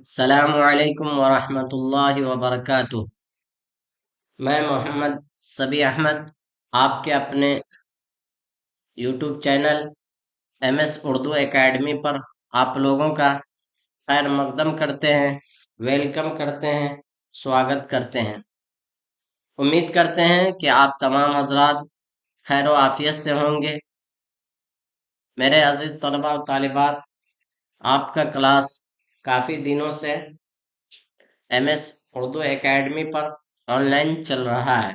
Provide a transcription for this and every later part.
السلام علیکم ورحمۃ اللہ وبرکاتہ۔ میں محمد سبی احمد آپ کے اپنے YouTube channel M S Urdu academy پر آپ لوگوں کا خیر مقدم کرتے ہیں، ویلکم کرتے ہیں، سواگت کرتے ہیں۔ امید کرتے ہیں کہ آپ تمام حضرات خیر و عافیت سے ہوں گے۔ میرے عزیز طلباء و طالبات، آپ کا کلاس کافی دنوں سے ایم ایس اردو اکیڈمی پر آن لائن چل رہا ہے۔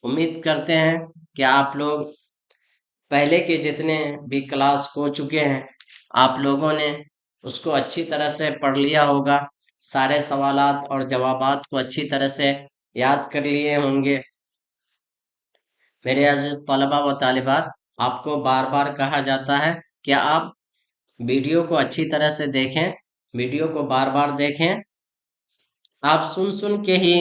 امید کرتے ہیں کہ آپ لوگ پہلے کے جتنے بھی کلاس ہو چکے ہیں آپ لوگوں نے اس کو اچھی طرح سے پڑھ لیا ہوگا، سارے سوالات اور جوابات کو اچھی طرح سے یاد کر لیے ہوں گے۔ میرے عزیز طلباء و طالبات، آپ کو بار بار کہا جاتا ہے کہ آپ ویڈیو کو اچھی طرح سے دیکھیں، ویڈیو کو بار بار دیکھیں۔ آپ سن کے ہی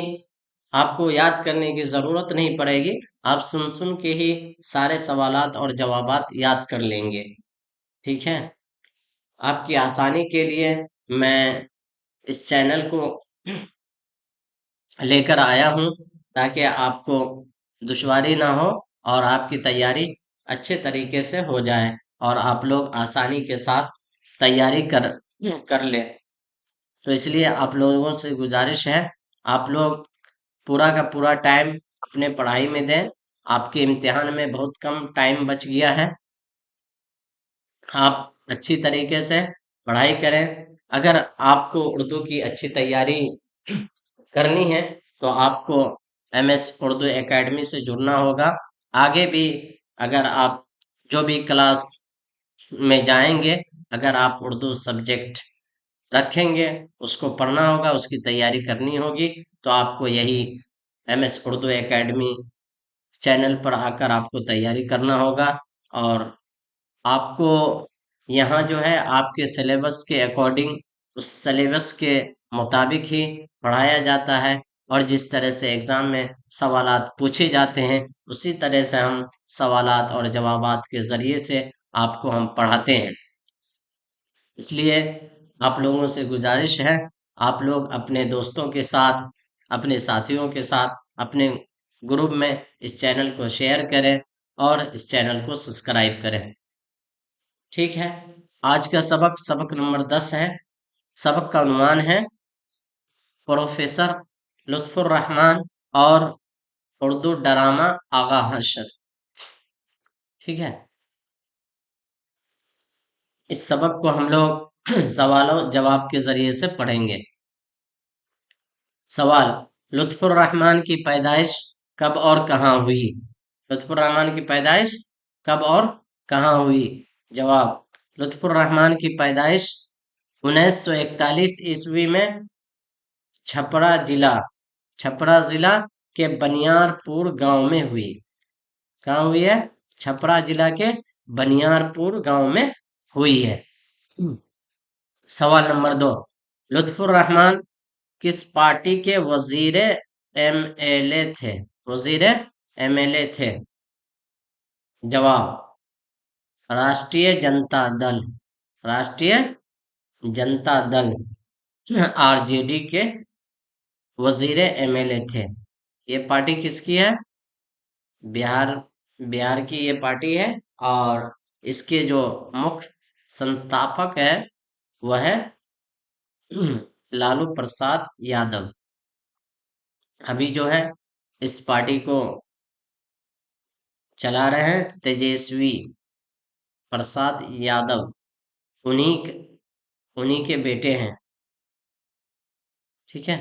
آپ کو یاد کرنے کی ضرورت نہیں پڑے گی، آپ سن کے ہی سارے سوالات اور جوابات یاد کر لیں گے، ٹھیک ہے؟ آپ کی آسانی کے لیے میں اس چینل کو لے کر آیا ہوں تاکہ آپ کو دشواری نہ ہو اور آپ کی تیاری اچھے طریقے سے ہو جائے اور آپ لوگ آسانی کے ساتھ تیاری کر لیں۔ تو اس لیے آپ لوگوں سے گزارش ہے، آپ لوگ پورا کا پورا ٹائم اپنے پڑھائی میں دیں۔ آپ کے امتحان میں بہت کم ٹائم بچ گیا ہے، آپ اچھی طریقے سے پڑھائی کریں۔ اگر آپ کو اردو کی اچھی تیاری کرنی ہے تو آپ کو ایم ایس اردو اکیڈمی سے جڑنا ہوگا۔ آگے بھی اگر آپ جو بھی کلاس میں جائیں گے، اگر آپ اردو سبجیکٹ رکھیں گے، اس کو پڑھنا ہوگا، اس کی تیاری کرنی ہوگی، تو آپ کو یہی M S Urdu academy channel پر آ کر آپ کو تیاری کرنا ہوگا۔ اور آپ کو یہاں جو ہے آپ کے سلیبس کے اکارڈنگ، اس سلیبس کے مطابق ہی پڑھایا جاتا ہے، اور جس طرح سے ایگزام میں سوالات پوچھے جاتے ہیں اسی طرح سے ہم سوالات اور جوابات کے ذریعے سے آپ کو ہم پڑھاتے ہیں۔ اس لیے آپ لوگوں سے گزارش ہے، آپ لوگ اپنے دوستوں کے ساتھ، اپنے ساتھیوں کے ساتھ، اپنے گروپ میں اس چینل کو شیئر کریں اور اس چینل کو سبسکرائب کریں، ٹھیک ہے؟ آج کا سبق نمبر 10 ہے۔ سبق کا عنوان ہے پروفیسر لطف الرحمن اور اردو ڈرامہ آغا حشر، ٹھیک ہے؟ اس سبق کو ہم لوگ سوالوں جواب کے ذریعے سے پڑھیں گے۔ سوال: لطف الرحمن کی پیدائش کب اور کہاں ہوئی؟ لطف الرحمن کی پیدائش کب اور کہاں ہوئی؟ جواب: لطف الرحمن کی پیدائش 1941 عیسوی میں چھپرا ضلع کے بنیار پور گاؤں میں ہوئی۔ کہاں ہوئی ہے؟ چھپرا ضلع کے بنیار پور گاؤں میں ہوئی ہے۔ سوال نمبر 2: لطف الرحمن کس پارٹی کے وزیر ایم ایل اے تھے؟ جواب: راشٹریہ جنتا دل آر جے ڈی کے وزیر ایم ایل اے تھے۔ یہ پارٹی کس کی ہے؟ بہار کی یہ پارٹی ہے، اور اس کے جو مکھ سنستھاپک ہے وہ ہے لالو پرساد یادو۔ ابھی جو ہے اس پارٹی کو چلا رہے ہیں تیجسوی پرساد یادو، انہی کے بیٹے ہیں، ٹھیک ہے؟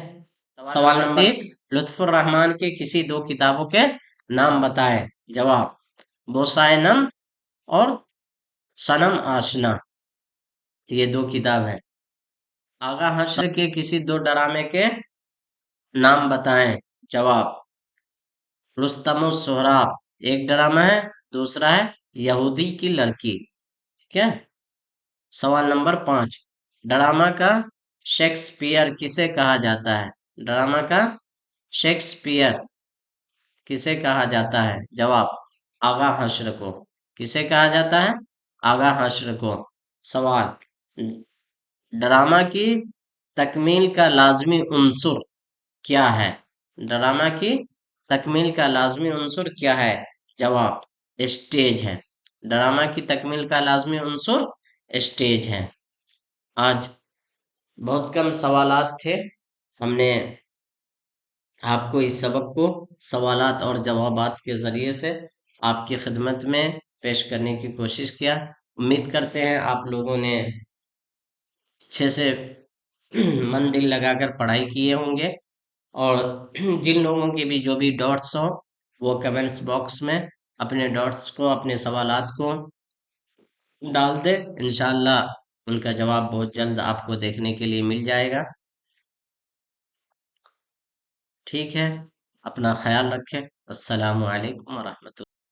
سوال نمبر 3: لطف الرحمن کے کسی دو کتابوں کے نام بتائیں۔ جواب: بوسائے نم اور صنم آشنا، یہ دو کتاب ہیں۔ آغا حشر کے کسی دو ڈرامے کے نام بتائیں۔ جواب: رستم و سہراب ایک ڈرامہ ہے، دوسرا ہے یہودی کی لڑکی، ٹھیک ہے؟ سوال نمبر 5: ڈرامہ کا شیکسپیئر کسے کہا جاتا ہے؟ ڈرامہ کا شیکسپیئر کسے کہا جاتا ہے؟ جواب: آغا حشر کو۔ کسے کہا جاتا ہے؟ آغا حشر کو۔ سوال: ڈرامہ کی تکمیل کا لازمی عنصر کیا ہے؟ ڈرامہ کی تکمیل کا لازمی عنصر کیا ہے؟ جواب اسٹیج ہے۔ ڈرامہ کی تکمیل کا لازمی عنصر اسٹیج ہے۔ آج بہت کم سوالات تھے، ہم نے آپ کو اس سبق کو سوالات اور جوابات کے ذریعے سے آپ کی خدمت میں پیش کرنے کی کوشش کیا۔ امید کرتے ہیں آپ لوگوں نے اچھے سے من دل لگا کر پڑھائی کیے ہوں گے، اور جن لوگوں کے بھی جو بھی ڈاٹس ہوں وہ کمنٹس باکس میں اپنے ڈاٹس کو، اپنے سوالات کو ڈال دے، انشاءاللہ ان کا جواب بہت جلد آپ کو دیکھنے کے لیے مل جائے گا۔ ٹھیک ہے، اپنا خیال رکھیں۔ السلام علیکم ورحمۃ اللہ۔